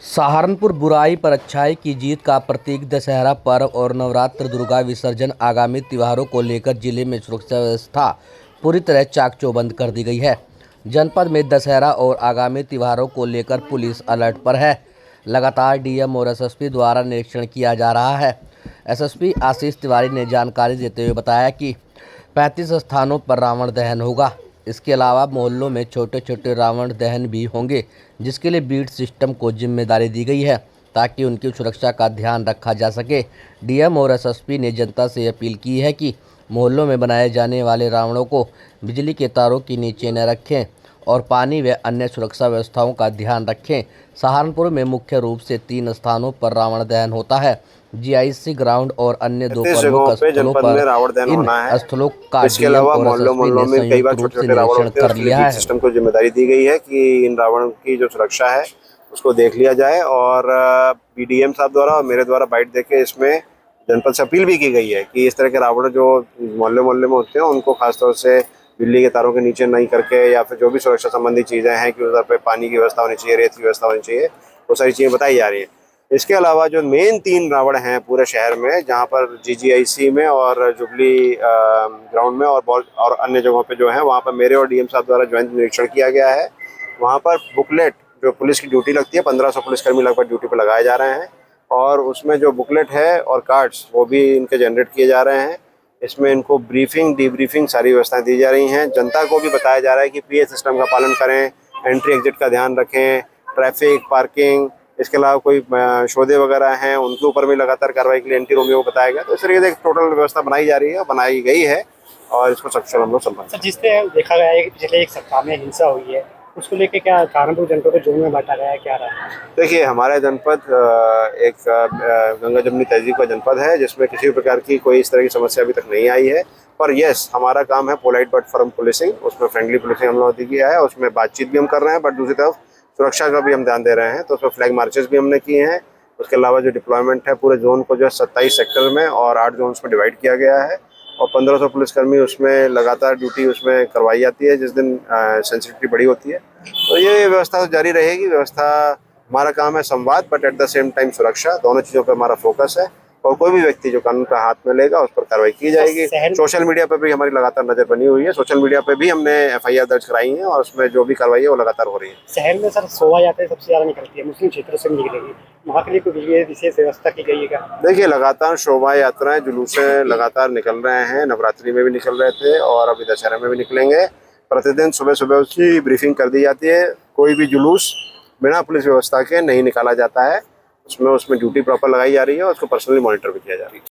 सहारनपुर बुराई पर अच्छाई की जीत का प्रतीक दशहरा पर्व और नवरात्र दुर्गा विसर्जन आगामी त्योहारों को लेकर जिले में सुरक्षा व्यवस्था पूरी तरह चाक चौबंद कर दी गई है। जनपद में दशहरा और आगामी त्योहारों को लेकर पुलिस अलर्ट पर है। लगातार डीएम और एसएसपी द्वारा निरीक्षण किया जा रहा है। एसएसपी आशीष तिवारी ने जानकारी देते हुए बताया कि 35 स्थानों पर रावण दहन होगा। इसके अलावा मोहल्लों में छोटे छोटे रावण दहन भी होंगे, जिसके लिए बीट सिस्टम को जिम्मेदारी दी गई है ताकि उनकी सुरक्षा का ध्यान रखा जा सके। डीएम और एसएसपी ने जनता से अपील की है कि मोहल्लों में बनाए जाने वाले रावणों को बिजली के तारों के नीचे न रखें और पानी व अन्य सुरक्षा व्यवस्थाओं का ध्यान रखें। सहारनपुर में मुख्य रूप से 3 स्थानों पर रावण दहन होता है। जीआईसी ग्राउंड और अन्य 2 प्रमुख स्थलों पर इन स्थलों का इसके अलावा मोहल्लों में कई बार छोटे छोटे रावण होते हैं, उसके लिए बीट सिस्टम को जिम्मेदारी दी गई है कि इन रावण की जो सुरक्षा है उसको देख लिया जाए। और बीडीएम साहब द्वारा और मेरे द्वारा बाइट देके इसमें जनपद से अपील भी की गई है कि इस तरह के रावण जो मोहल्ले में होते हैं उनको खासतौर से बिजली के तारों के नीचे नहीं करके, या फिर जो भी सुरक्षा संबंधी चीज़ें हैं कि उधर पे पानी की व्यवस्था होनी चाहिए, रेत की व्यवस्था होनी चाहिए, वो सारी चीज़ें बताई जा रही हैं। इसके अलावा जो मेन 3 रावण हैं पूरे शहर में, जहाँ पर जीजीआईसी में और जुबली ग्राउंड में और अन्य जगहों पे जो है, वहाँ पर मेरे और डीएम साहब द्वारा ज्वाइंट निरीक्षण किया गया है। वहाँ पर बुकलेट जो पुलिस की ड्यूटी लगती है, 1500 पुलिसकर्मी लगभग ड्यूटी पर लगाए जा रहे हैं, और उसमें जो बुकलेट है और कार्ड्स वो भी इनके जनरेट किए जा रहे हैं। इसमें इनको ब्रीफिंग डीब्रीफिंग सारी व्यवस्थाएं दी जा रही हैं। जनता को भी बताया जा रहा है कि पीए सिस्टम का पालन करें, एंट्री एग्जिट का ध्यान रखें, ट्रैफिक पार्किंग, इसके अलावा कोई शोधे वगैरह हैं उनके ऊपर भी लगातार कार्रवाई के लिए एंटी रोमियो को बताया गया। तो इस तरीके से एक टोटल व्यवस्था बनाई जा रही है, बनाई गई है, और इसको सक्षम हम लोग संभाल। जिससे देखा गया है कि पिछले 1 सप्ताह में हिंसा हुई है, उसको लेकर क्या सहारनपुर जनपद को जोन में बांटा गया है, क्या रहा है? देखिए, हमारा जनपद एक गंगा जमुनी तहजीब का जनपद है, जिसमें किसी भी प्रकार की कोई इस तरह की समस्या अभी तक नहीं आई है। पर यस, हमारा काम है पोलाइट बट फर्म पुलिसिंग, उसमें फ्रेंडली पुलिसिंग हम लोगों ने किया है, उसमें बातचीत भी हम कर रहे हैं, बट दूसरी तरफ सुरक्षा का भी हम ध्यान दे रहे हैं। तो उसमें फ्लैग मार्चेस भी हमने किए हैं। उसके अलावा जो डिप्लॉयमेंट है पूरे जोन को जो है 27 सेक्टर में और 8 जोन्स में डिवाइड किया गया है, और 1500 पुलिसकर्मी उसमें लगातार ड्यूटी उसमें करवाई जाती है जिस दिन सेंसिटिविटी बड़ी होती है। तो ये व्यवस्था तो जारी रहेगी। व्यवस्था, हमारा काम है संवाद, but at the same time सुरक्षा, दोनों चीज़ों पर हमारा फोकस है। और कोई भी व्यक्ति जो कानून का हाथ में लेगा उस पर कार्रवाई की जाएगी। सोशल मीडिया पर भी हमारी लगातार नजर बनी हुई है। सोशल मीडिया पर भी हमने एफआईआर दर्ज कराई है, और उसमें जो भी कार्रवाई है वो लगातार हो रही है। शहर में सर शोभा यात्राएं सबसे ज़्यादा निकलती है, मुस्लिम क्षेत्रों से निकलेगी, वहाँ के लिए कोई विशेष व्यवस्था की गई है क्या? देखिए, लगातार शोभा यात्राएं, जुलूसें लगातार निकल रहे हैं। नवरात्रि में भी निकल रहे थे और अभी दशहरा में भी निकलेंगे। प्रतिदिन सुबह सुबह उसकी ब्रीफिंग कर दी जाती है। कोई भी जुलूस बिना पुलिस व्यवस्था के नहीं निकाला जाता है। उसमें ड्यूटी प्रॉपर लगाई जा रही है और उसको पर्सनली मॉनिटर भी किया जा रहा है।